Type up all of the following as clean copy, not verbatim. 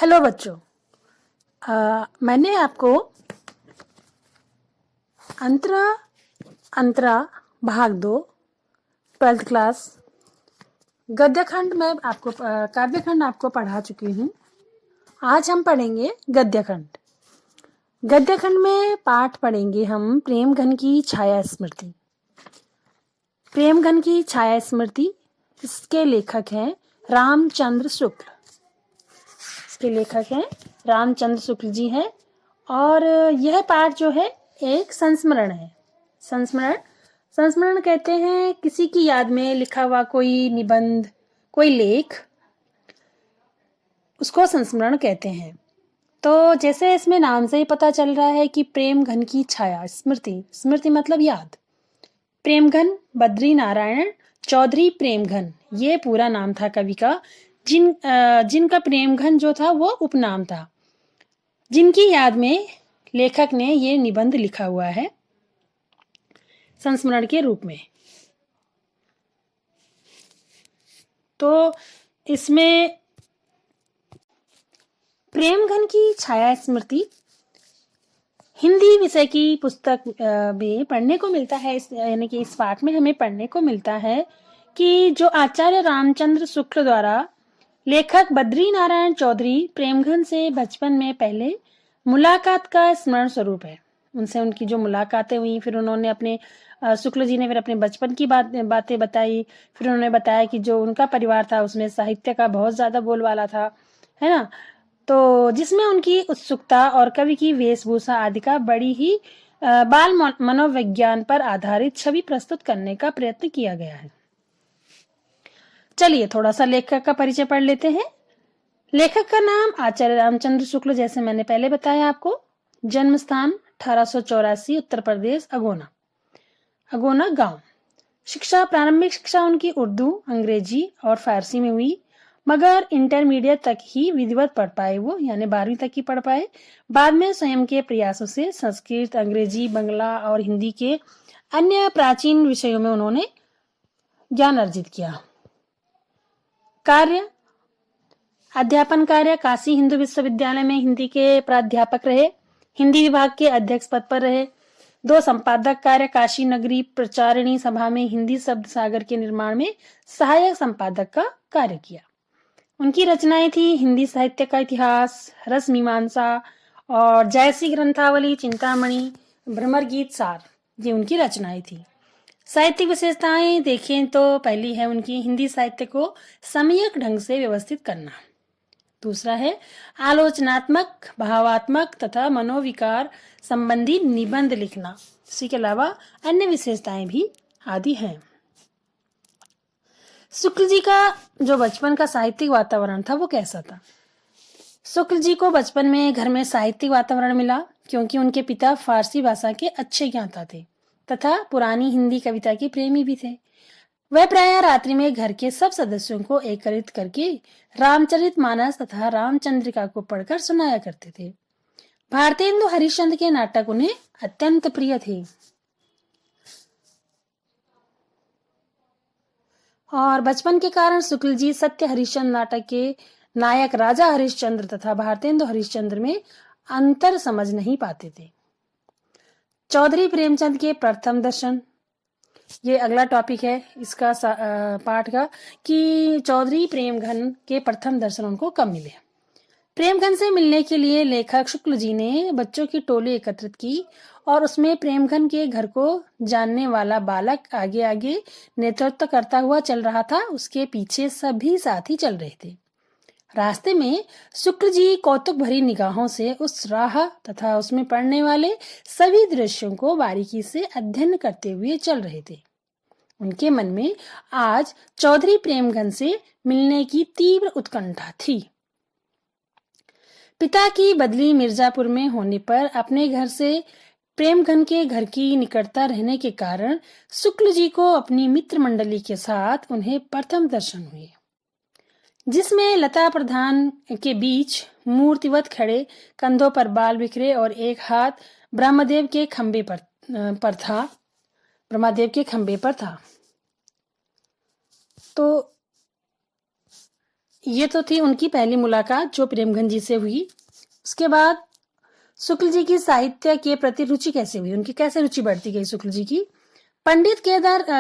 Hello बच्चों। मैंने आपको अंतरा अंतरा भाग 2 12th क्लास गद्यखंड में काव्यखंड आपको पढ़ा चुकी हूँ। आज हम पढ़ेंगे गद्यखंड। गद्यखंड में पाठ पढ़ेंगे हम प्रेमघन की छाया स्मृति। प्रेमघन की छाया स्मृति, इसके लेखक हैं रामचंद्र शुक्ल। जी हैं और यह पाठ जो है एक संस्मरण है। संस्मरण कहते हैं किसी की याद में लिखा हुआ कोई निबंध, कोई लेख, उसको संस्मरण कहते हैं। तो जैसे इसमें नाम से ही पता चल रहा है कि प्रेमघन की छाया स्मृति मतलब याद। प्रेमघन बद्री नारायण चौधरी प्रेमघन, ये पूरा नाम था कवि का। जिनका प्रेमघन जो था वो उपनाम था, जिनकी याद में लेखक ने ये निबंध लिखा हुआ है संस्मरण के रूप में। तो इसमें प्रेमघन की छाया स्मृति हिंदी विषय की पुस्तक में पढ़ने को मिलता है। यानी कि इस पाठ में हमें पढ़ने को मिलता है कि जो आचार्य रामचंद्र शुक्ल द्वारा लेखक बद्री नारायण चौधरी प्रेमघन से बचपन में पहले मुलाकात का स्मरण स्वरूप है। उनसे उनकी जो मुलाकातें हुई, फिर उन्होंने अपने शुक्ल जी ने फिर अपने बचपन की बातें बताई। फिर उन्होंने बताया कि जो उनका परिवार था उसमें साहित्य का बहुत ज्यादा बोलबाला था, है ना। तो जिसमें उनकी उत्सुकता और कवि की वेशभूषा आदि का बड़ी ही बाल मनोविज्ञान पर आधारित छवि प्रस्तुत करने का प्रयत्न किया गया है। चलिए थोड़ा सा लेखक का परिचय पढ़ लेते हैं। लेखक का नाम आचार्य रामचंद्र शुक्ल, जैसे मैंने पहले बताया आपको। जन्म स्थान 1884 उत्तर प्रदेश, अगोना गांव। प्रारंभिक शिक्षा उनकी उर्दू, अंग्रेजी और फारसी में हुई, मगर इंटरमीडिएट तक ही विधिवत पढ़ पाए वो, यानी 12वीं तक ही पढ़ पाए। बाद में स्वयं के प्रयासों से संस्कृत, अंग्रेजी, बंगला और हिंदी के अन्य प्राचीन विषयों में उन्होंने ज्ञान अर्जित किया। अध्यापन कार्य काशी हिंदू विश्वविद्यालय में हिंदी के प्राध्यापक रहे। हिंदी विभाग के अध्यक्ष पद पर रहे। 2 संपादक कार्य काशी नगरी प्रचारिणी सभा में हिंदी शब्द सागर के निर्माण में सहायक संपादक का कार्य किया। उनकी रचनाएं थी हिंदी साहित्य का इतिहास, रस मीमांसा और जयसी ग्रंथावली, चिंतामणि, भ्रमर गीत सार, ये उनकी रचनाएं थी। साहित्यिक विशेषताएं देखें तो पहली है उनकी हिंदी साहित्य को सम्यक ढंग से व्यवस्थित करना। दूसरा है आलोचनात्मक, भावात्मक तथा मनोविकार संबंधी निबंध लिखना। इसी के अलावा अन्य विशेषताएं भी आदि हैं। शुक्ल जी का जो बचपन का साहित्यिक वातावरण था वो कैसा था? शुक्ल जी को बचपन में घर में साहित्यिक वातावरण मिला क्योंकि उनके पिता फारसी भाषा के अच्छे ज्ञाता थे तथा पुरानी हिंदी कविता के प्रेमी भी थे। वह प्रायः रात्रि में घर के सब सदस्यों को एकत्रित करके रामचरितमानस तथा रामचंद्रिका को पढ़कर सुनाया करते थे। भारतेंदु हरिश्चंद्र के नाटक उन्हें अत्यंत प्रिय थे और बचपन के कारण शुक्ल जी सत्य हरिश्चंद्र नाटक के नायक राजा हरिश्चंद्र तथा भारतेंदु हरिश्चंद्र में अंतर समझ नहीं पाते थे। चौधरी प्रेमचंद के प्रथम दर्शन, ये अगला टॉपिक है इसका पाठ का, कि चौधरी प्रेमघन के प्रथम दर्शन उनको कब मिले। प्रेमघन से मिलने के लिए लेखक शुक्ल जी ने बच्चों की टोली एकत्रित की और उसमें प्रेमघन के घर को जानने वाला बालक आगे आगे नेतृत्व करता हुआ चल रहा था। उसके पीछे सभी साथी चल रहे थे। रास्ते में शुक्ल जी कौतुक भरी निगाहों से उस राह तथा उसमें पड़ने वाले सभी दृश्यों को बारीकी से अध्ययन करते हुए चल रहे थे। उनके मन में आज चौधरी प्रेमघन से मिलने की तीव्र उत्कंठा थी। पिता की बदली मिर्जापुर में होने पर अपने घर से प्रेमघन के घर की निकटता रहने के कारण शुक्ल जी को अपनी मित्र मंडली के साथ उन्हें प्रथम दर्शन हुए, जिसमें लता प्रधान के बीच मूर्तिवत खड़े, कंधों पर बाल बिखरे और एक हाथ ब्रह्मदेव के खंबे पर था। तो ये तो थी उनकी पहली मुलाकात जो प्रेमगंज जी से हुई। उसके बाद शुक्ल जी की साहित्य के प्रति रुचि कैसे हुई, उनकी कैसे रुचि बढ़ती गई शुक्ल जी की।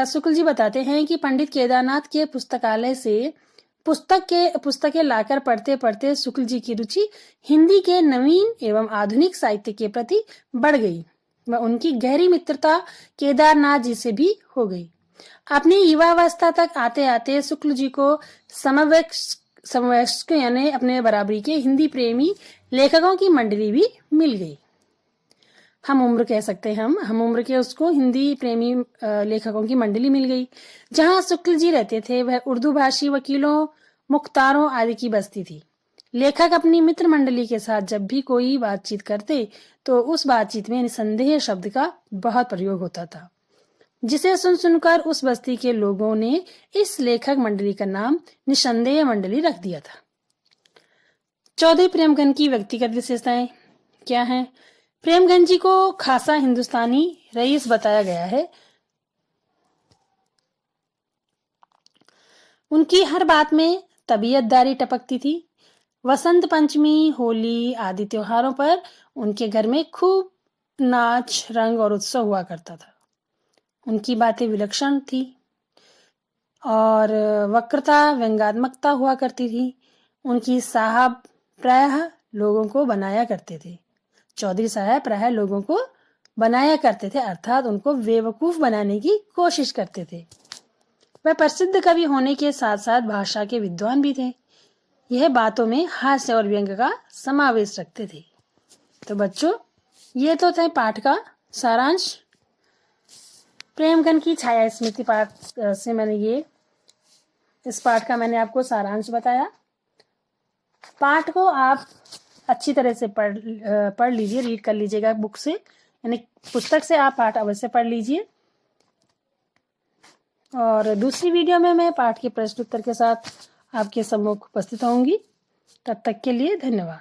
शुक्ल जी बताते हैं कि पंडित केदारनाथ के पुस्तकालय से पुस्तकें लाकर पढ़ते पढ़ते शुक्ल जी की रुचि हिंदी के नवीन एवं आधुनिक साहित्य के प्रति बढ़ गई व उनकी गहरी मित्रता केदारनाथ जी से भी हो गई। अपनी युवावस्था तक आते आते शुक्ल जी को समवयस्क यानी अपने बराबरी के हिंदी प्रेमी लेखकों की मंडली भी मिल गई। हम उम्र कह सकते हैं, हम उम्र के उसको हिंदी प्रेमी लेखकों की मंडली मिल गई। जहां शुक्ल जी रहते थे वह उर्दू भाषी वकीलों, मुख्तारों आदि की बस्ती थी। लेखक अपनी मित्र मंडली के साथ जब भी कोई बातचीत करते तो उस बातचीत में निसंदेह शब्द का बहुत प्रयोग होता था, जिसे सुनकर उस बस्ती के लोगों ने इस लेखक मंडली का नाम निसंदेह मंडली रख दिया था। चौधरी प्रेमगंज की व्यक्तिगत विशेषताएं क्या हैं? प्रेमगंज जी को खासा हिंदुस्तानी रईस बताया गया है। उनकी हर बात में तबीयतदारी टपकती थी। वसंत पंचमी, होली आदि त्योहारों पर उनके घर में खूब नाच, रंग और उत्सव हुआ करता था। उनकी बातें विलक्षण थी और वक्रता, व्यंग्यात्मकता हुआ करती थी। उनकी साहब प्रायः लोगों को बनाया करते थे। चौधरी साहब प्रायः लोगों को बनाया करते थे, अर्थात उनको बेवकूफ बनाने की कोशिश करते थे। वह प्रसिद्ध कवि होने के साथ साथ भाषा के विद्वान भी थे। यह बातों में हास्य और व्यंग्य का समावेश रखते थे। तो बच्चों, ये तो थे पाठ का सारांश। प्रेमगंज की छाया स्मृति पाठ से इस पाठ का मैंने आपको सारांश बताया। पाठ को आप अच्छी तरह से पढ़ लीजिए, रीड कर लीजिएगा बुक से, यानी पुस्तक से आप पाठ अवश्य पढ़ लीजिए। और दूसरी वीडियो में मैं पाठ के प्रश्न उत्तर के साथ आपके सम्मुख उपस्थित होंगी। तब तक के लिए धन्यवाद।